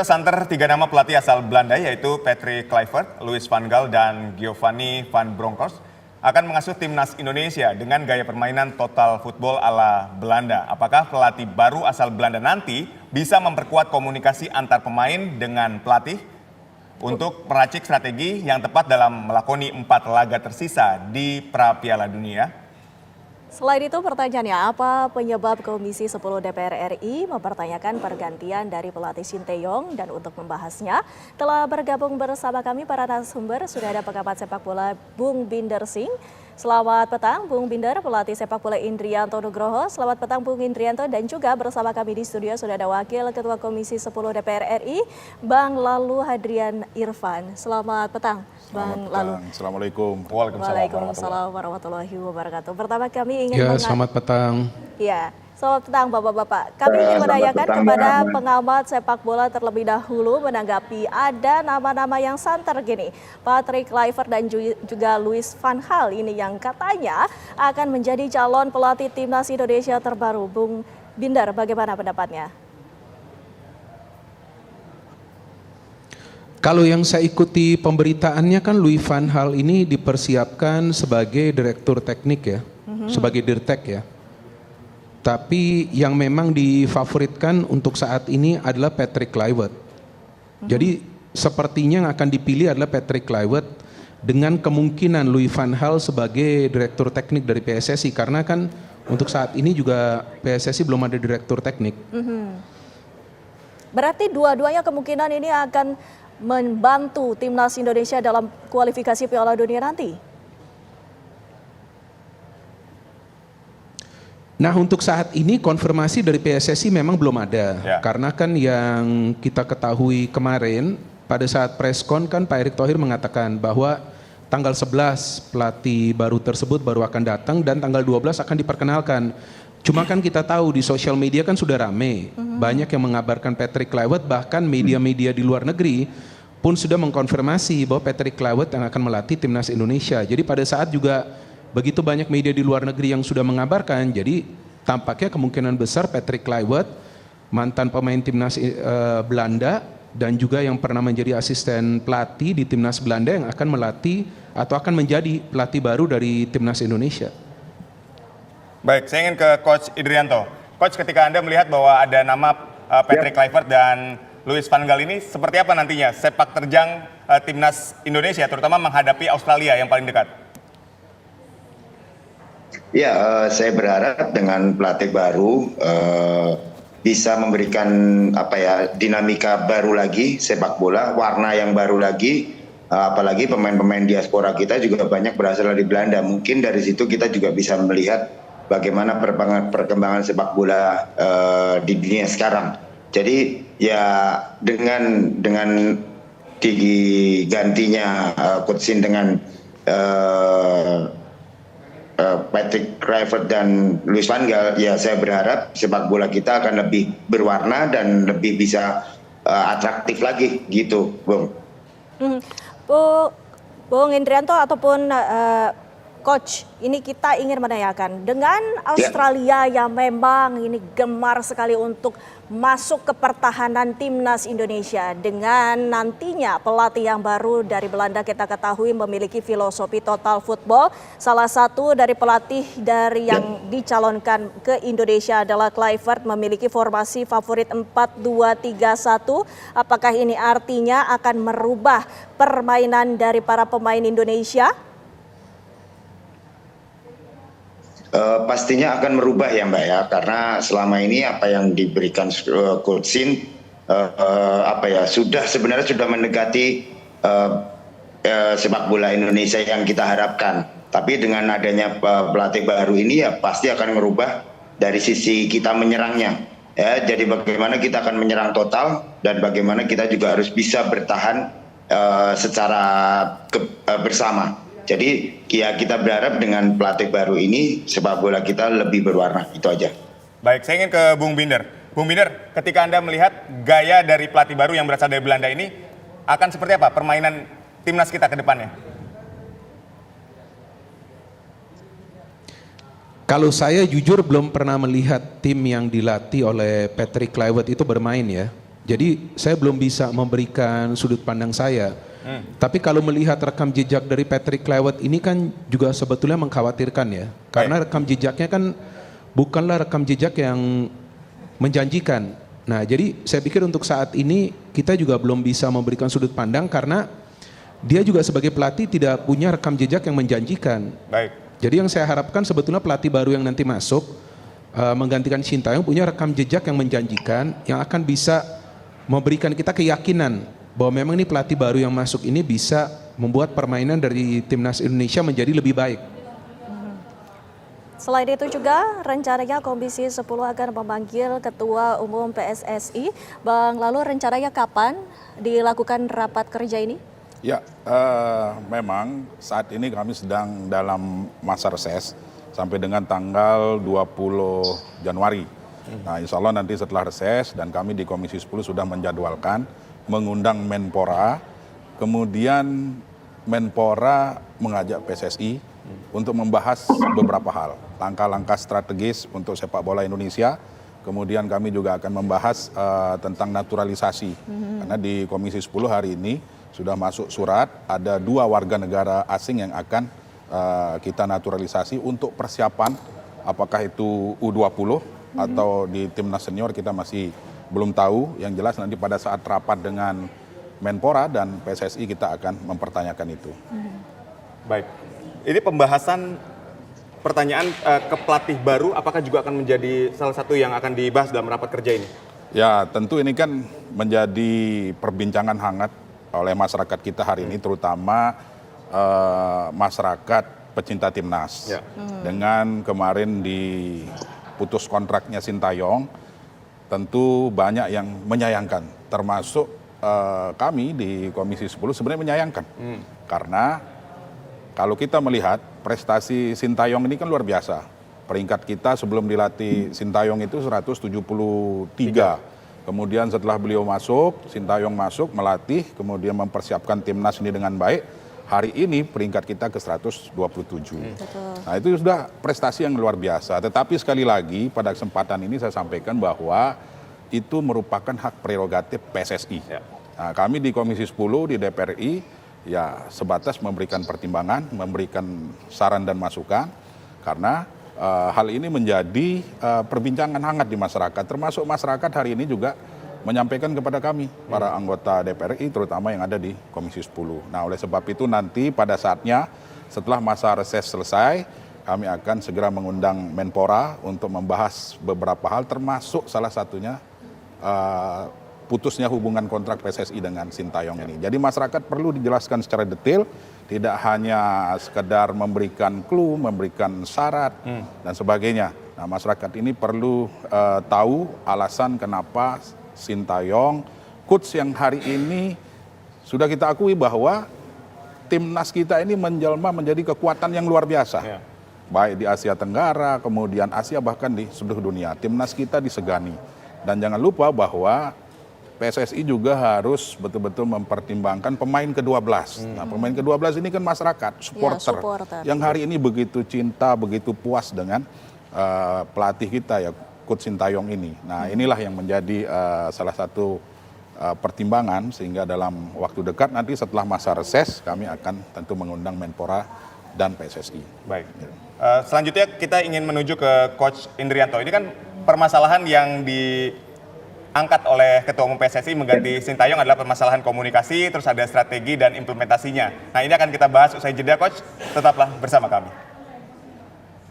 Santer tiga nama pelatih asal Belanda yaitu Patrick Kluivert, Louis van Gaal, dan Giovanni van Bronckhorst akan mengasuh timnas Indonesia dengan gaya permainan total football ala Belanda. Apakah pelatih baru asal Belanda nanti bisa memperkuat komunikasi antar pemain dengan pelatih untuk meracik strategi yang tepat dalam melakoni 4 laga tersisa di pra-Piala Dunia? Selain itu pertanyaannya, apa penyebab Komisi 10 DPR RI mempertanyakan pergantian dari pelatih Shin Tae-yong? Dan untuk membahasnya telah bergabung bersama kami para narasumber, sudah ada pengamat sepak bola Bung Binder Singh. Selamat petang Bung Binder, pelatih sepak bola Indrianto Nugroho. Selamat petang Bung Indrianto, dan juga bersama kami di studio sudah ada Wakil Ketua Komisi 10 DPR RI, Bang Lalu Hadrian Irfan. Selamat petang Bang Lalu. Assalamualaikum. Waalaikumsalam warahmatullahi wabarakatuh. Pertama kami ingin selamat petang. Ya, selamat petang Bapak-Bapak. Kami ingin menanyakan kepada pengamat sepak bola terlebih dahulu menanggapi ada nama-nama yang santer gini. Patrick Kluivert dan juga Louis van Gaal ini yang katanya akan menjadi calon pelatih timnas Indonesia terbaru. Bung Binder, bagaimana pendapatnya? Kalau yang saya ikuti pemberitaannya kan Louis van Gaal ini dipersiapkan sebagai direktur teknik ya, sebagai dirtek ya. Tapi yang memang difavoritkan untuk saat ini adalah Patrick Kluivert. Jadi sepertinya yang akan dipilih adalah Patrick Kluivert dengan kemungkinan Louis van Gaal sebagai direktur teknik dari PSSI, karena kan untuk saat ini juga PSSI belum ada direktur teknik. Berarti dua-duanya kemungkinan ini akan membantu timnas Indonesia dalam kualifikasi Piala Dunia nanti? Nah, untuk saat ini konfirmasi dari PSSI memang belum ada. Karena kan yang kita ketahui kemarin pada saat preskon kan Pak Erick Thohir mengatakan bahwa tanggal 11 pelatih baru tersebut baru akan datang dan tanggal 12 akan diperkenalkan. Cuma kan kita tahu di sosial media kan sudah rame, banyak yang mengabarkan Patrick Kluivert, bahkan media-media di luar negeri pun sudah mengkonfirmasi bahwa Patrick Kluivert yang akan melatih timnas Indonesia. Jadi pada saat juga begitu banyak media di luar negeri yang sudah mengabarkan, jadi tampaknya kemungkinan besar Patrick Kluivert, mantan pemain timnas Belanda dan juga yang pernah menjadi asisten pelatih di timnas Belanda yang akan melatih atau akan menjadi pelatih baru dari timnas Indonesia. Baik, saya ingin ke Coach Indrianto. Coach, ketika Anda melihat bahwa ada nama Patrick Kluivert dan Louis van Gaal ini, seperti apa nantinya sepak terjang timnas Indonesia, terutama menghadapi Australia yang paling dekat? Ya, saya berharap dengan pelatih baru bisa memberikan dinamika baru lagi sepak bola, warna yang baru lagi. Apalagi pemain-pemain diaspora kita juga banyak berasal dari Belanda. Mungkin dari situ kita juga bisa melihat bagaimana perkembangan sepak bola di dunia sekarang. Jadi ya dengan digantinya Coach Shin dengan Patrick Kluivert dan Louis van Gaal, ya saya berharap sepak bola kita akan lebih berwarna dan lebih bisa atraktif lagi gitu, Bung. Bung Indrianto ataupun Coach, ini kita ingin menanyakan, dengan Australia yang memang ini gemar sekali untuk masuk ke pertahanan timnas Indonesia, dengan nantinya pelatih yang baru dari Belanda kita ketahui memiliki filosofi total football. Salah satu dari pelatih dari yang dicalonkan ke Indonesia adalah Kluivert, memiliki formasi favorit 4-2-3-1. Apakah ini artinya akan merubah permainan dari para pemain Indonesia? Pastinya akan merubah ya Mbak ya, karena selama ini apa yang diberikan Coach Shin sebenarnya sudah mendekati sepak bola Indonesia yang kita harapkan. Tapi dengan adanya pelatih baru ini ya pasti akan merubah dari sisi kita menyerangnya. Ya, jadi bagaimana kita akan menyerang total dan bagaimana kita juga harus bisa bertahan secara bersama. Jadi ya kita berharap dengan pelatih baru ini sepak bola kita lebih berwarna, itu aja. Baik, saya ingin ke Bung Binder. Bung Binder, ketika Anda melihat gaya dari pelatih baru yang berasal dari Belanda ini, akan seperti apa permainan timnas kita ke depannya? Kalau saya jujur belum pernah melihat tim yang dilatih oleh Patrick Kluivert itu bermain ya. Jadi saya belum bisa memberikan sudut pandang saya. Tapi kalau melihat rekam jejak dari Patrick Kluivert ini kan juga sebetulnya mengkhawatirkan ya. Karena rekam jejaknya kan bukanlah rekam jejak yang menjanjikan. Nah, jadi saya pikir untuk saat ini kita juga belum bisa memberikan sudut pandang karena dia juga sebagai pelatih tidak punya rekam jejak yang menjanjikan. Baik. Jadi yang saya harapkan sebetulnya pelatih baru yang nanti masuk menggantikan Sintayong punya rekam jejak yang menjanjikan, yang akan bisa memberikan kita keyakinan bahwa memang ini pelatih baru yang masuk ini bisa membuat permainan dari timnas Indonesia menjadi lebih baik. Selain itu juga rencananya Komisi 10 akan memanggil Ketua Umum PSSI. Bang, lalu rencananya kapan dilakukan rapat kerja ini? Ya, memang saat ini kami sedang dalam masa reses sampai dengan tanggal 20 Januari. Nah, insya Allah nanti setelah reses dan kami di Komisi 10 sudah menjadwalkan mengundang Menpora, kemudian Menpora mengajak PSSI untuk membahas beberapa hal, langkah-langkah strategis untuk sepak bola Indonesia. Kemudian kami juga akan membahas tentang naturalisasi, karena di Komisi 10 hari ini sudah masuk surat, ada 2 warga negara asing yang akan kita naturalisasi untuk persiapan, apakah itu U20 atau di timnas senior kita masih belum tahu. Yang jelas nanti pada saat rapat dengan Menpora dan PSSI kita akan mempertanyakan itu. Baik. Ini pembahasan pertanyaan ke pelatih baru apakah juga akan menjadi salah satu yang akan dibahas dalam rapat kerja ini? Ya, tentu ini kan menjadi perbincangan hangat oleh masyarakat kita hari ini, terutama masyarakat pecinta timnas. Ya. Dengan kemarin diputus kontraknya Sintayong, tentu banyak yang menyayangkan, termasuk kami di Komisi 10 sebenarnya menyayangkan. Karena kalau kita melihat prestasi Sintayong ini kan luar biasa. Peringkat kita sebelum dilatih Sintayong itu 173. Kemudian setelah beliau masuk, Sintayong masuk, melatih, kemudian mempersiapkan timnas ini dengan baik. Hari ini peringkat kita ke 127. Nah, itu sudah prestasi yang luar biasa. Tetapi sekali lagi pada kesempatan ini saya sampaikan bahwa itu merupakan hak prerogatif PSSI. Ya. Nah, kami di Komisi 10 di DPR RI ya sebatas memberikan pertimbangan, memberikan saran dan masukan, karena hal ini menjadi perbincangan hangat di masyarakat, termasuk masyarakat hari ini juga menyampaikan kepada kami, para anggota DPR RI terutama yang ada di Komisi 10. Nah, oleh sebab itu nanti pada saatnya setelah masa reses selesai, kami akan segera mengundang Menpora untuk membahas beberapa hal, termasuk salah satunya putusnya hubungan kontrak PSSI dengan Sintayong ini. Jadi masyarakat perlu dijelaskan secara detail, tidak hanya sekedar memberikan clue, memberikan syarat dan sebagainya. Nah, masyarakat ini perlu tahu alasan kenapa Sintayong, coach yang hari ini sudah kita akui bahwa timnas kita ini menjelma menjadi kekuatan yang luar biasa. Ya. Baik di Asia Tenggara, kemudian Asia, bahkan di seluruh dunia. Timnas kita disegani. Dan jangan lupa bahwa PSSI juga harus betul-betul mempertimbangkan pemain ke-12. Nah, pemain ke-12 ini kan masyarakat, supporter, yang hari ini begitu cinta, begitu puas dengan pelatih kita ya, Coach Sintayong ini. Nah, inilah yang menjadi salah satu pertimbangan sehingga dalam waktu dekat nanti setelah masa reses kami akan tentu mengundang Menpora dan PSSI. Baik. Selanjutnya kita ingin menuju ke Coach Indrianto. Ini kan permasalahan yang diangkat oleh Ketua Umum PSSI mengganti Sintayong adalah permasalahan komunikasi, terus ada strategi dan implementasinya. Nah, ini akan kita bahas usai jeda, Coach. Tetaplah bersama kami.